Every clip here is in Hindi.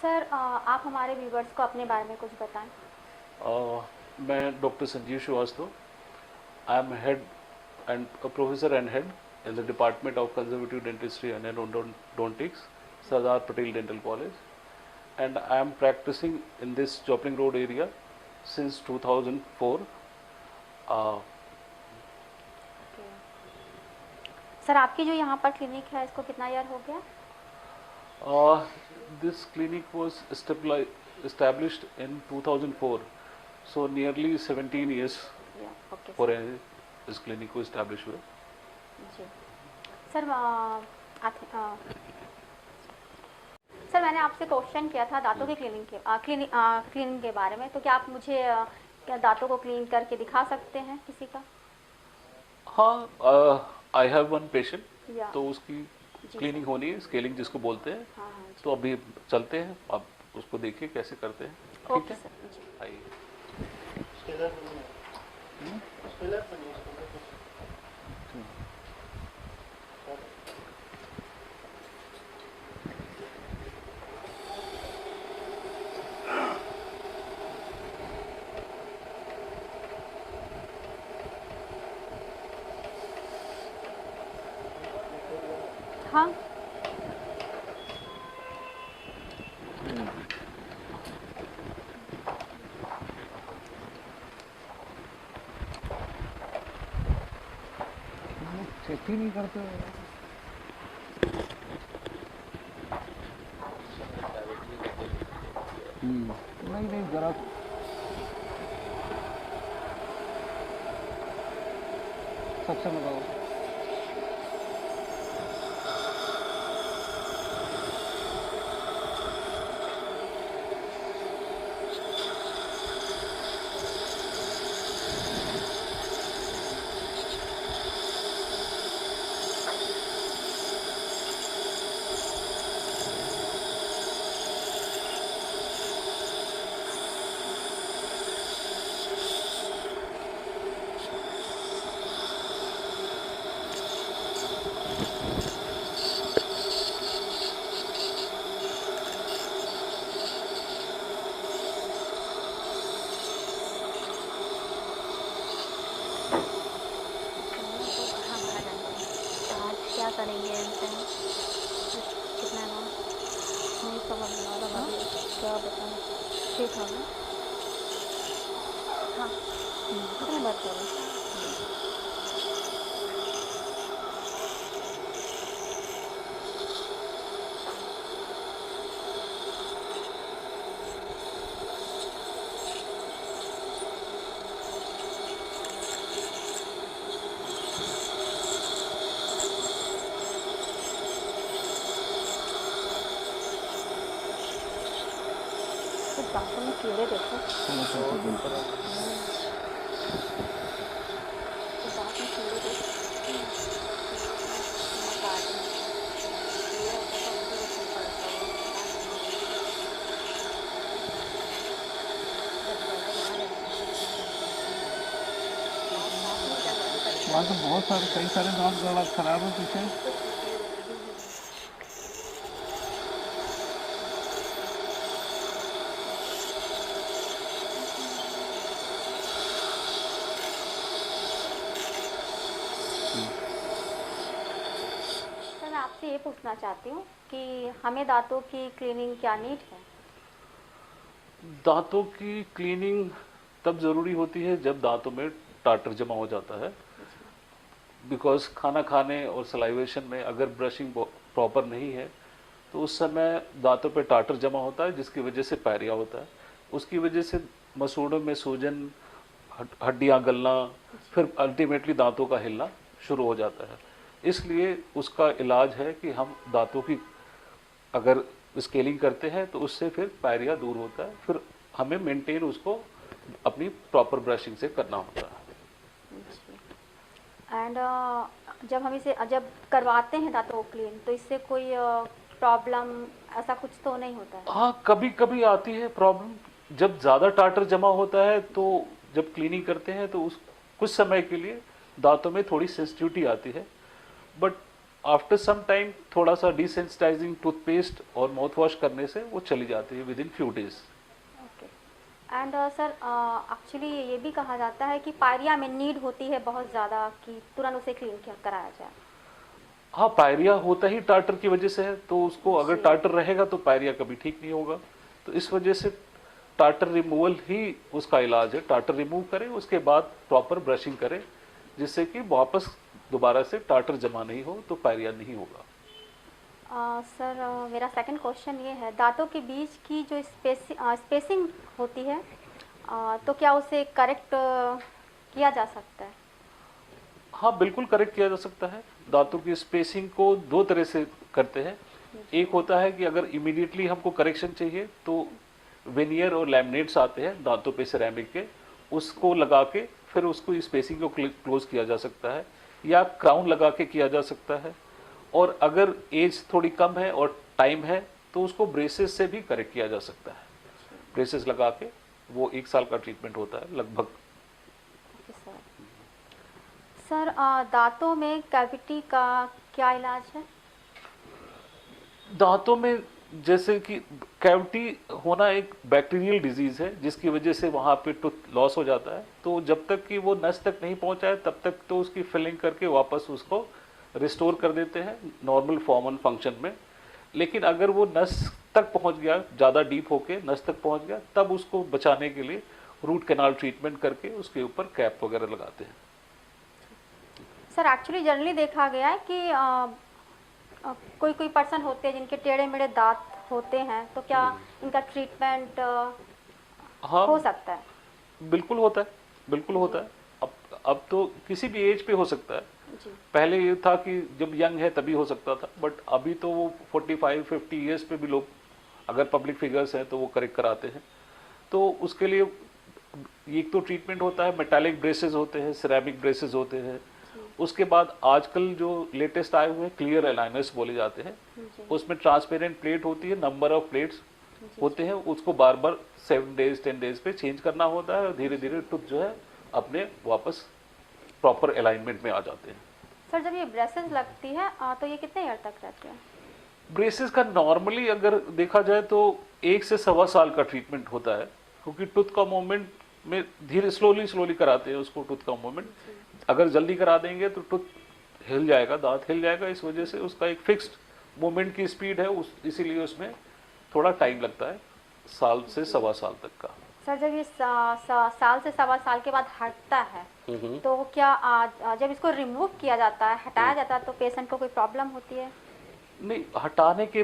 सर आप हमारे व्यूवर्स को अपने बारे में कुछ बताएं। मैं doctor Sanjeev Shrivastava. I am head and a professor and head in the Department of Conservative Dentistry and Endodontics, Sardar Patel Dental College, and I am practicing in this Jopling Road area since 2004. Uh, okay. Sir आपकी जो यहाँ पर क्लिनिक है इसको कितना ईयर हो गया? this clinic was established in 2004, so nearly 17 years okay for sir. this clinic को establish हुए। जी सर सर मैंने आपसे क्वेश्चन किया था दांतों के क्लीनिंग के बारे में, तो क्या आप मुझे क्या दांतों को क्लीन करके दिखा सकते हैं किसी का? हाँ, आई हैव वन पेशेंट, या तो उसकी जी क्लीनिंग सर। होनी है, स्केलिंग जिसको बोलते हैं। हाँ हाँ जी। तो अभी चलते हैं, आप उसको देखिए कैसे करते हैं। ठीक ओके है, सर जी। आइए। हाँ चेक ही नहीं करते। नहीं नहीं जरा सबसे लगाओ। आज क्या करेंगे इनसे? कितना ना नहीं समझ में आ रहा अभी, क्या बताऊँ। 3000। हाँ कितने बात करें? तो दांतों में कीड़े देखो, तो दांत में कीड़े देख। वहाँ तो बहुत सारे कई सारे दांत गला खराब है पीछे। सर मैं आपसे ये पूछना चाहती हूँ कि हमें दांतों की क्लीनिंग क्या नीड है? दांतों की क्लीनिंग तब ज़रूरी होती है जब दांतों में टाटर जमा हो जाता है, बिकॉज खाना खाने और सलाइवेशन में अगर ब्रशिंग प्रॉपर नहीं है तो उस समय दांतों पे टाटर जमा होता है, जिसकी वजह से पायरिया होता है। उसकी वजह से मसूड़ों में सूजन, हड्डियां गलना, फिर अल्टीमेटली दांतों का हिलना शुरू हो जाता है। इसलिए उसका इलाज है कि हम दांतों की अगर स्केलिंग करते हैं तो उससे फिर पायरिया दूर होता है, फिर हमें मेंटेन उसको अपनी प्रॉपर ब्रशिंग से करना होता है। एंड जब हम इसे जब करवाते हैं दांतों को क्लीन, तो इससे कोई प्रॉब्लम ऐसा कुछ तो नहीं होता है? हाँ, कभी कभी आती है प्रॉब्लम, जब ज़्यादा टाटर जमा होता है तो जब क्लीनिंग करते हैं तो उस कुछ समय के लिए दांतों में थोड़ी सेंसिटिविटी आती है, बट आफ्टर सम टाइम थोड़ा सा डिसेंसिटाइजिंग टूथपेस्ट और माउथ वॉश करने से वो चली जाती है with in few days. Okay. And sir, actually ये भी कहा जाता है कि पायरिया में नीड होती है बहुत ज़्यादा कि तुरंत उसे क्लीन कराया जाए। हाँ, पायरिया होता ही टाटर की वजह से है, तो उसको अगर जी। टाटर रहेगा तो पायरिया कभी ठीक नहीं होगा। तो इस वजह से टाटर रिमूवल ही उसका इलाज है। टाटर रिमूव करें, उसके बाद प्रॉपर ब्रशिंग करें, जिससे कि वापस दोबारा से टाटर जमा नहीं हो, तो पायरिया नहीं होगा। सर, मेरा सेकंड क्वेश्चन ये है, दांतों के बीच की जो स्पेसिंग होती है, तो क्या उसे करेक्ट किया जा सकता है? हाँ, बिल्कुल करेक्ट किया जा सकता है। दांतों की स्पेसिंग को दो तरह से करते हैं। एक होता है कि अगर इमीडिएटली हमको करेक्शन चाहिए तो वेनियर और लैमिनेट्स आते हैं दांतों पे सिरेमिक के, उसको लगा के फिर उसको स्पेसिंग को क्लोज किया जा सकता है, या क्राउन लगा के किया जा सकता है। और अगर एज थोड़ी कम है और टाइम है तो उसको ब्रेसेस से भी करेक्ट किया जा सकता है। ब्रेसेस लगा के वो 1 साल का ट्रीटमेंट होता है लगभग। Okay sir. सर, दांतों में कैविटी का क्या इलाज है? दांतों में जैसे कि कैविटी होना एक बैक्टीरियल डिजीज है, जिसकी वजह से वहाँ पे टूथ लॉस हो जाता है। तो जब तक कि वो नस तक नहीं पहुँचाए तब तक तो उसकी फिलिंग करके वापस उसको रिस्टोर कर देते हैं नॉर्मल फॉर्म एंड फंक्शन में। लेकिन अगर वो नस तक पहुँच गया, ज़्यादा डीप होके नस तक पहुँच गया, तब उसको बचाने के लिए रूट कैनाल ट्रीटमेंट करके उसके ऊपर कैप वगैरह लगाते हैं। सर, एक्चुअली जनरली देखा गया है कि कोई कोई पर्सन होते हैं जिनके टेढ़े मेढ़े दांत होते हैं, तो क्या इनका ट्रीटमेंट हाँ, हो सकता है? बिल्कुल होता है, बिल्कुल होता है। अब तो किसी भी एज पे हो सकता है। जी। पहले ये था कि जब यंग है तभी हो सकता था, बट अभी तो वो 45-50 ईयर्स पे भी लोग अगर पब्लिक फिगर्स हैं तो वो करेक्ट कराते हैं। तो उसके लिए एक तो ट्रीटमेंट होता है, मेटालिक ब्रेसेस होते हैं, सिरेमिक ब्रेसेस होते हैं। उसके बाद आजकल जो लेटेस्ट आए हुए हैं क्लियर अलाइनर्स बोले जाते हैं, जी। उसमें ट्रांसपेरेंट प्लेट होती है, नंबर ऑफ प्लेट्स होते हैं, उसको बार बार 7 डेज 10 डेज पे चेंज करना होता है और धीरे धीरे टूथ जो है अपने वापस प्रॉपर अलाइनमेंट में आ जाते हैं। सर, जब ये ब्रेसेस लगती है तो ये कितने ईयर तक रहती है? ब्रेसेस का नॉर्मली अगर देखा जाए तो 1 से सवा साल का ट्रीटमेंट होता है, क्योंकि टूथ का मूवमेंट में धीरे स्लोली कराते हैं उसको। टूथ का मूवमेंट अगर जल्दी करा देंगे तो टूथ हिल जाएगा, दांत हिल जाएगा। इस वजह से उसका एक फिक्स्ड मूवमेंट की स्पीड है, इसीलिए उसमें थोड़ा टाइम लगता है, साल से सवा साल तक का। सर, जब ये साल से सवा साल के बाद हटता है, तो क्या जब इसको रिमूव किया जाता है, हटाया जाता है, तो पेशेंट को कोई प्रॉब्लम होती है? नहीं, हटाने के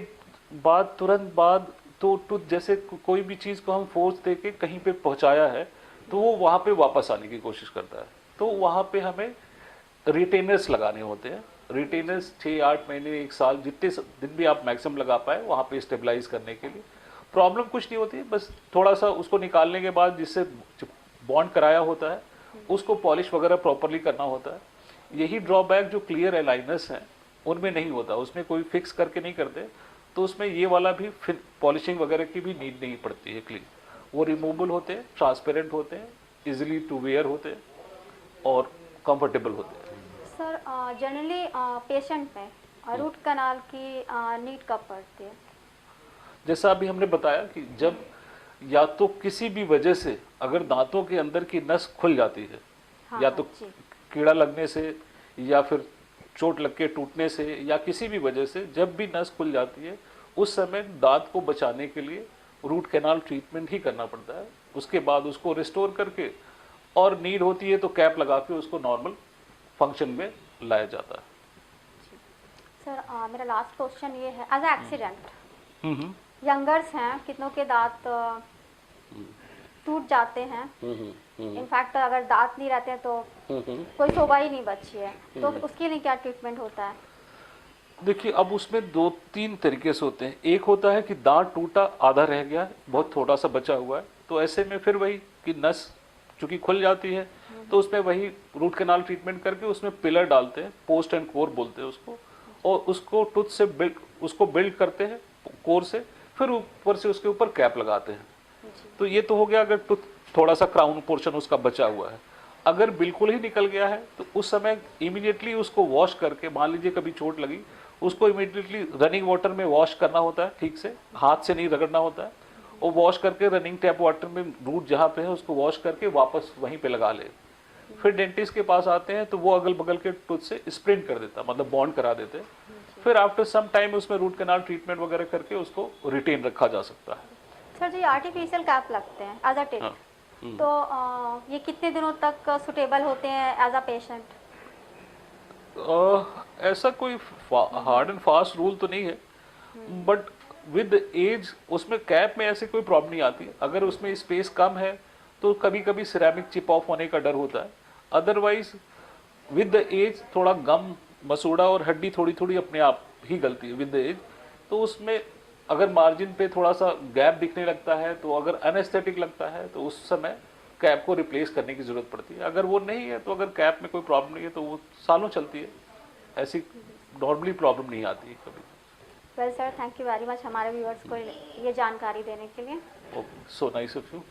बाद तुरंत बाद तो टूथ जैसे कोई भी चीज़ को हम फोर्स दे के कहीं पे पहुंचाया है तो वो वहाँ पे वापस आने की कोशिश करता है। तो वहाँ पे हमें रिटेनर्स लगाने होते हैं। रिटेनर्स 6-8 महीने 1 साल जितने दिन भी आप मैक्सिमम लगा पाए वहाँ पे स्टेबलाइज करने के लिए। प्रॉब्लम कुछ नहीं होती है, बस थोड़ा सा उसको निकालने के बाद जिससे बॉन्ड कराया होता है उसको पॉलिश वगैरह प्रॉपरली करना होता है। यही ड्रॉबैक जो क्लियर अलाइनर्स हैं उनमें नहीं होता, उसमें कोई फिक्स करके नहीं करते, तो उसमें ये वाला भी फिर पॉलिशिंग वगैरह की भी नीड नहीं पड़ती है। क्लीन वो रिमूवेबल होते हैं, ट्रांसपेरेंट होते हैं, इजीली टू वेयर होते हैं और कंफर्टेबल होते हैं। सर, जनरली पेशेंट में रूट कनाल की नीड कब पड़ती है? जैसा अभी हमने बताया कि जब या तो किसी भी वजह से अगर दांतों के अंदर की नस खुल जाती है, हाँ, या तो जी। कीड़ा लगने से या फिर चोट लग के टूटने से या किसी भी वजह से जब भी नस खुल जाती है उस समय दांत को बचाने के लिए रूट कैनाल ट्रीटमेंट ही करना पड़ता है। उसके बाद उसको रिस्टोर करके और नीड होती है तो कैप लगा के उसको नॉर्मल फंक्शन में लाया जाता है। सर, मेरा लास्ट क्वेश्चन ये है, एज ए एक्सीडेंट यंगर्स हैं, कितनों के दांत टूट जाते हैं, इनफैक्ट अगर दांत नहीं रहते हैं तो कोई शोभा ही नहीं बची है, तो उसके लिए क्या ट्रीटमेंट होता है? देखिए, अब उसमें 2-3 तरीके से होते हैं। एक होता है कि दांत टूटा, आधा रह गया, बहुत थोड़ा सा बचा हुआ है, तो ऐसे में फिर वही कि नस चूंकि खुल जाती है तो उसमें वही रूट कैनाल ट्रीटमेंट करके उसमें पिलर डालते हैं, पोस्ट एंड कोर बोलते हैं उसको, और उसको टूथ से बिल्ड करते हैं कोर से, फिर ऊपर से उसके ऊपर कैप लगाते हैं। तो ये तो हो गया अगर टूथ थोड़ा सा क्राउन पोर्शन उसका बचा हुआ है। अगर बिल्कुल ही निकल गया है तो उस समय इमीडिएटली उसको वॉश करके, मान लीजिए कभी चोट लगी, उसको इमीडिएटली रनिंग वाटर में वॉश करना होता है, ठीक से हाथ से नहीं रगड़ना होता है, और वॉश करके रनिंग टैप वाटर में रूट जहाँ पे है उसको वॉश करके वापस वहीं पे लगा ले। फिर डेंटिस्ट के पास आते हैं तो वो अगल बगल के टूथ से स्प्रिंट कर देता, मतलब बॉन्ड करा देते हैं। फिर आफ्टर सम टाइम उसमें रूट कैनाल ट्रीटमेंट वगैरह करके उसको रिटेन रखा जा सकता है। सर जो आर्टिफिशियल कैप लगते हैं एज अ टिप, तो ये कितने दिनों तक सुटेबल होते हैं एज अ पेशेंट? ऐसा कोई हार्ड एंड फास्ट रूल तो नहीं है, बट विद एज उसमें कैप में ऐसे कोई प्रॉब्लम नहीं आती। अगर उसमें स्पेस कम है तो कभी कभी सिरेमिक चिप ऑफ होने का डर होता है, अदरवाइज विद द एज थोड़ा गम, मसूड़ा और हड्डी थोड़ी थोड़ी अपने आप ही गलती है विद द एज। तो उसमें अगर मार्जिन पे थोड़ा सा गैप दिखने लगता है, तो अगर अनएस्थेटिक लगता है तो उस समय कैप को रिप्लेस करने की ज़रूरत पड़ती है। अगर वो नहीं है तो अगर कैप में कोई प्रॉब्लम नहीं है तो वो सालों चलती है, ऐसी नॉर्मली प्रॉब्लम नहीं आती है कभी। Well sir, thank you very much हमारे व्यूअर्स को ये जानकारी देने के लिए। Okay, so nice of you.